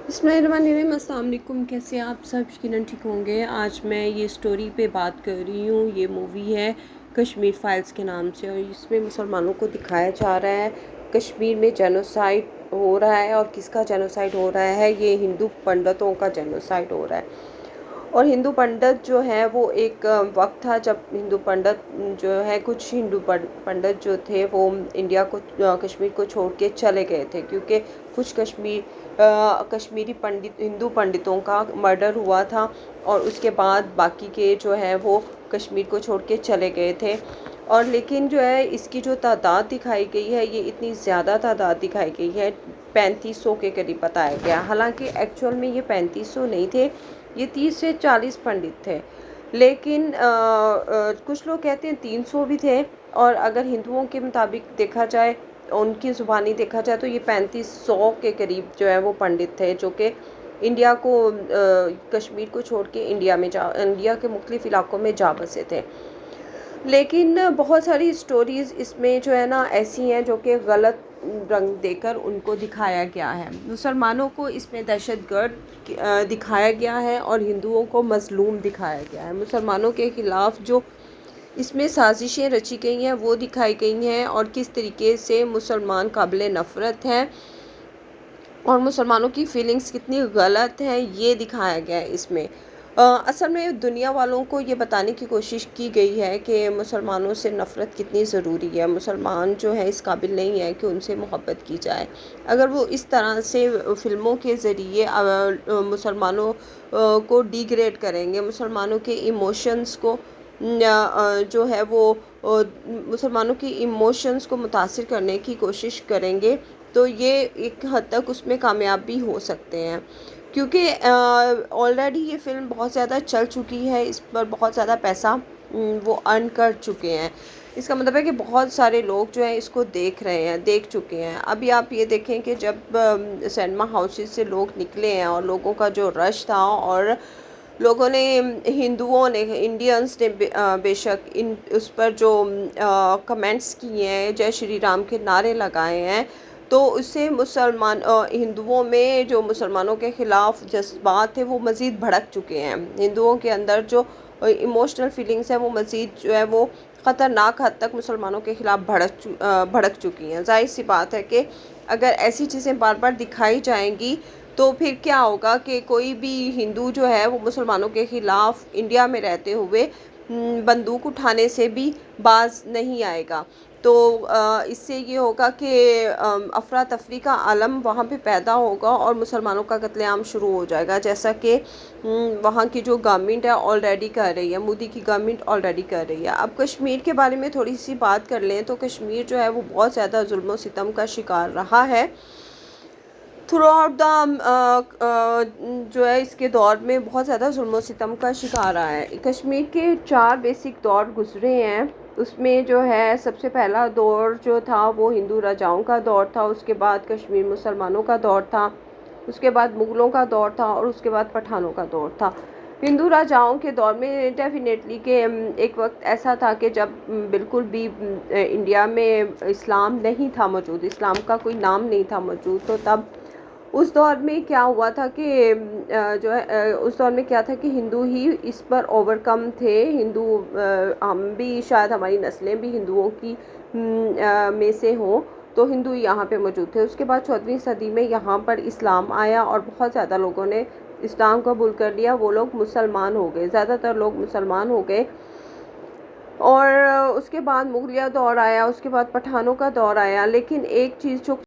बिस्मिल्लाहिर्रहमानिर्रहीम। अस्सलाम वालेकुम। कैसे आप सब? यकीनन ठीक होंगे। आज मैं ये स्टोरी पे बात कर रही हूँ। ये मूवी है कश्मीर फाइल्स के नाम से, और इसमें मुसलमानों को दिखाया जा रहा है कश्मीर में जेनोसाइड हो रहा है। और किसका जेनोसाइड हो रहा है? ये हिंदू पंडितों का जेनोसाइड हो रहा है। और हिंदू पंडित जो है वो एक वक्त था जब हिंदू पंडित जो है, कुछ हिंदू पंडित जो थे वो इंडिया को कश्मीर को छोड़ के चले गए थे, क्योंकि कुछ कश्मीरी पंडित हिंदू पंडितों का मर्डर हुआ था। और उसके बाद बाकी के जो है वो कश्मीर को छोड़ के चले गए थे। और लेकिन जो है इसकी जो तादाद दिखाई गई है, ये इतनी ज़्यादा तादाद दिखाई गई है, 3500 के करीब बताया गया। हालांकि एक्चुअल में ये 3500 नहीं थे, ये 30 से 40 पंडित थे। लेकिन कुछ लोग कहते हैं 300 भी थे। और अगर हिंदुओं के मुताबिक देखा जाए, उनकी ज़ुबानी देखा जाए, तो ये 3500 के करीब जो है वो पंडित थे, जो कि इंडिया को कश्मीर को छोड़ के इंडिया के मुख्तलिफ़ इलाकों में जा बसे थे। लेकिन बहुत सारी स्टोरीज़ इसमें जो है ना ऐसी हैं जो कि गलत रंग देकर उनको दिखाया गया है। मुसलमानों को इसमें दहशतगर्द दिखाया गया है और हिंदुओं को मज़लूम दिखाया गया है। मुसलमानों के ख़िलाफ़ जो इसमें साजिशें रची गई हैं वो दिखाई गई हैं, और किस तरीके से मुसलमान काबिल नफ़रत हैं और मुसलमानों की फ़ीलिंग्स कितनी गलत हैं, ये दिखाया गया है इसमें। असल में दुनिया वालों को ये बताने की कोशिश की गई है कि मुसलमानों से नफ़रत कितनी ज़रूरी है। मुसलमान जो है इस काबिल नहीं है कि उनसे मोहब्बत की जाए। अगर वो इस तरह से फ़िल्मों के ज़रिए मुसलमानों को डिग्रेड करेंगे, मुसलमानों के इमोशंस को जो है वो मुसलमानों की इमोशंस को मुतासिर करने की कोशिश करेंगे, तो ये एक हद तक उसमें कामयाब भी हो सकते हैं। क्योंकि ऑलरेडी ये फ़िल्म बहुत ज़्यादा चल चुकी है, इस पर बहुत ज़्यादा पैसा वो अर्न कर चुके हैं। इसका मतलब है कि बहुत सारे लोग जो हैं इसको देख चुके हैं। अभी आप ये देखें कि जब सिनेमा हाउसेस से लोग निकले हैं और लोगों का जो रश था, और लोगों ने, हिंदुओं ने, इंडियंस ने बेशक इन उस पर जो कमेंट्स किए हैं, जय श्री राम के नारे लगाए हैं, तो उससे हिंदुओं में जो मुसलमानों के ख़िलाफ़ जज्बात थे वो मज़ीद भड़क चुके हैं। हिंदुओं के अंदर जो इमोशनल फीलिंग्स हैं वो मज़ीद जो है वो ख़तरनाक हद तक मुसलमानों के ख़िलाफ़ भड़क चुकी हैं। ज़ाहिर सी बात है कि अगर ऐसी चीज़ें बार बार दिखाई जाएंगी तो फिर क्या होगा कि कोई भी हिंदू जो है वो मुसलमानों के ख़िलाफ़ इंडिया में रहते हुए बंदूक उठाने से भी बाज नहीं आएगा। तो इससे ये होगा कि अफरा तफरी का आलम वहाँ पे पैदा होगा और मुसलमानों का कत्लेआम शुरू हो जाएगा, जैसा कि वहाँ की जो गवर्नमेंट है ऑलरेडी कर रही है, मोदी की गवर्नमेंट ऑलरेडी कर रही है। अब कश्मीर के बारे में थोड़ी सी बात कर लें तो कश्मीर जो है वो बहुत ज़्यादा जुल्म और सितम का शिकार रहा है थ्रू आउट द जो है इसके दौर में बहुत ज़्यादा जुल्म सितम का शिकार रहा है। कश्मीर के 4 बेसिक दौर गुजरे हैं। उसमें जो है सबसे पहला दौर जो था वो हिंदू राजाओं का दौर था, उसके बाद कश्मीर मुसलमानों का दौर था, उसके बाद मुग़लों का दौर था, और उसके बाद पठानों का दौर था। हिंदू राजाओं के दौर में डेफिनेटली कि एक वक्त ऐसा था कि जब बिल्कुल भी इंडिया में इस्लाम नहीं था मौजूद, इस्लाम का कोई नाम नहीं था मौजूद। तो तब उस दौर में क्या हुआ था कि जो है उस दौर में क्या था कि हिंदू ही इस पर ओवरकम थे। हम भी शायद, हमारी नस्लें भी हिंदुओं की में से हों, तो हिंदू यहाँ पे मौजूद थे। उसके बाद 14वीं सदी में यहाँ पर इस्लाम आया और बहुत ज़्यादा लोगों ने इस्लाम कबूल कर लिया। वो लोग मुसलमान हो गए, ज़्यादातर लोग मुसलमान हो गए। और उसके बाद मुगलिया दौर आया, उसके बाद पठानों का दौर आया। लेकिन एक चीज़ जो